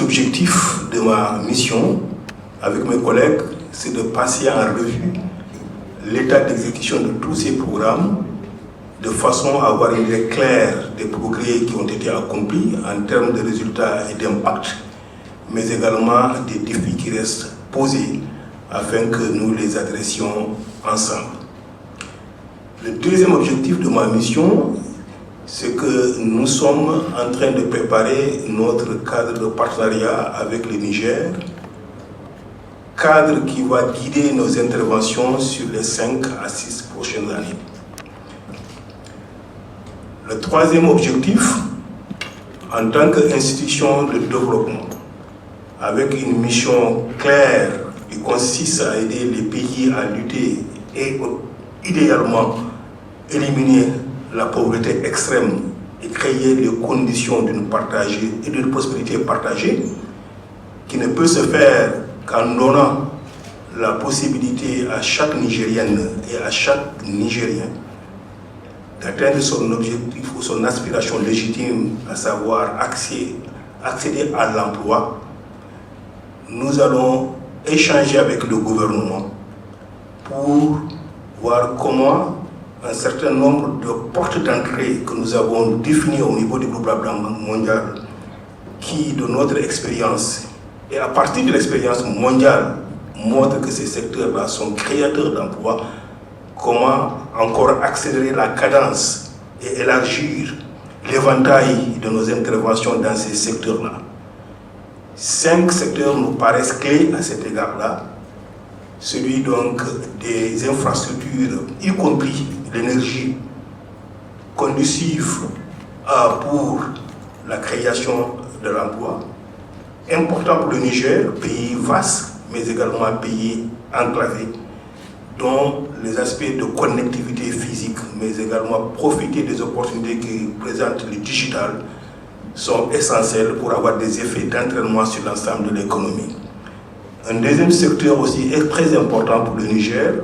objectifs de ma mission avec mes collègues, c'est de passer en revue l'état d'exécution de tous ces programmes de façon à avoir une idée claire des progrès qui ont été accomplis en termes de résultats et d'impact, mais également des défis qui restent posés afin que nous les adressions ensemble. Le deuxième objectif de ma mission, c'est que nous sommes en train de préparer notre cadre de partenariat avec le Niger, cadre qui va guider nos interventions sur les 5 à 6 prochaines années. Le troisième objectif, en tant qu'institution de développement, avec une mission claire qui consiste à aider les pays à lutter et idéalement éliminer la pauvreté extrême et créer les conditions d'une prospérité partagée, qui ne peut se faire qu'en donnant la possibilité à chaque Nigérienne et à chaque Nigérien d'atteindre son objectif ou son aspiration légitime, à savoir accéder à l'emploi. Nous allons échanger avec le gouvernement pour voir comment un certain nombre de portes d'entrée que nous avons définies au niveau du groupe mondial, qui, de notre expérience, et à partir de l'expérience mondiale, montre que ces secteurs-là sont créateurs d'emplois, comment encore accélérer la cadence et élargir l'éventail de nos interventions dans ces secteurs-là. 5 secteurs nous paraissent clés à cet égard-là. Celui donc des infrastructures, y compris l'énergie conducive pour la création de l'emploi, important pour le Niger, pays vaste, mais également un pays enclavé, dont les aspects de connectivité physique, mais également profiter des opportunités que présente le digital, sont essentiels pour avoir des effets d'entraînement sur l'ensemble de l'économie. Un deuxième secteur aussi est très important pour le Niger,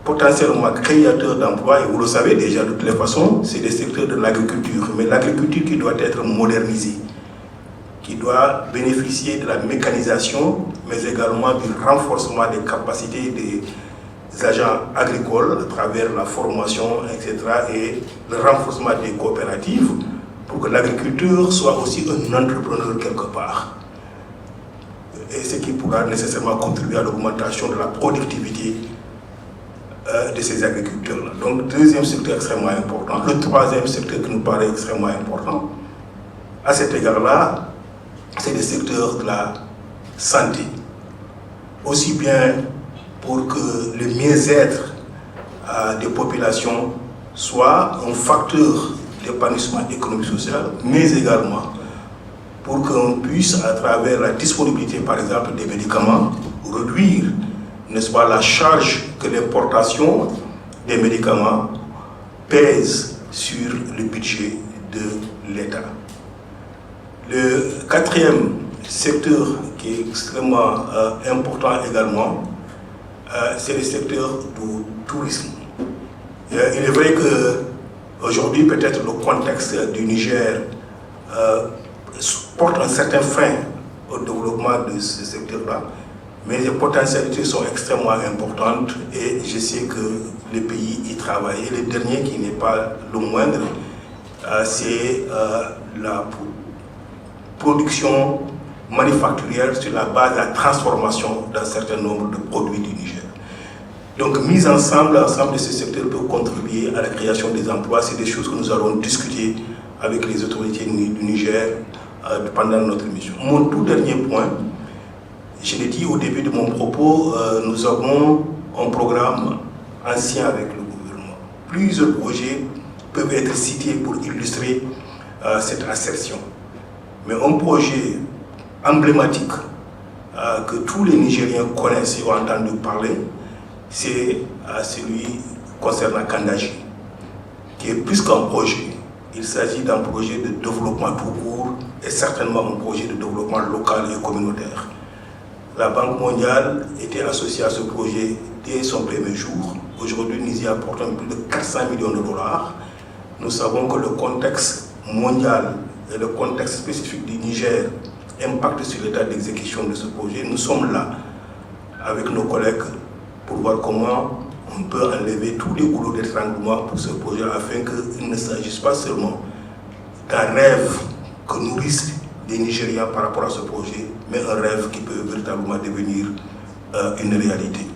potentiellement créateur d'emplois, et vous le savez déjà de toutes les façons, c'est le secteur de l'agriculture, mais l'agriculture qui doit être modernisée, qui doit bénéficier de la mécanisation, mais également du renforcement des capacités des agents agricoles à travers la formation, etc., et le renforcement des coopératives, pour que l'agriculture soit aussi un entrepreneur quelque part. Et ce qui pourra nécessairement contribuer à l'augmentation de la productivité de ces agriculteurs-là. Donc, deuxième secteur extrêmement important. Le troisième secteur qui nous paraît extrêmement important, à cet égard-là, c'est le secteur de la santé. Aussi bien pour que le mieux-être des populations soit un facteur d'épanouissement économique et social, mais également pour qu'on puisse, à travers la disponibilité, par exemple, des médicaments, réduire, n'est-ce pas, la charge que l'importation des médicaments pèse sur le budget de l'État. Le quatrième secteur qui est extrêmement important également, c'est le secteur du tourisme. Il est vrai qu'aujourd'hui, peut-être le contexte du Niger porte un certain frein au développement de ce secteur-là, mais les potentialités sont extrêmement importantes et je sais que le pays y travaille. Et le dernier, qui n'est pas le moindre, c'est la production manufacturière sur la base de la transformation d'un certain nombre de produits du Niger. Donc, mise ensemble, l'ensemble de ces secteurs peut contribuer à la création des emplois. C'est des choses que nous allons discuter avec les autorités du Niger pendant notre mission. Mon tout dernier point, je l'ai dit au début de mon propos, nous avons un programme ancien avec le gouvernement. Plusieurs projets peuvent être cités pour illustrer cette assertion. Mais un projet emblématique que tous les Nigériens connaissent et ont entendu parler, c'est celui concernant Kandaji, qui est plus qu'un projet. Il s'agit d'un projet de développement tout court et certainement un projet de développement local et communautaire. La Banque mondiale était associée à ce projet dès son premier jour. Aujourd'hui, nous y apportons plus de 400 millions de dollars. Nous savons que le contexte mondial et le contexte spécifique du Niger impact sur l'état d'exécution de ce projet. Nous sommes là avec nos collègues pour voir comment on peut enlever tous les goulots d'étranglement pour ce projet afin qu'il ne s'agisse pas seulement d'un rêve que nourrissent les Nigériens par rapport à ce projet, mais un rêve qui peut véritablement devenir une réalité.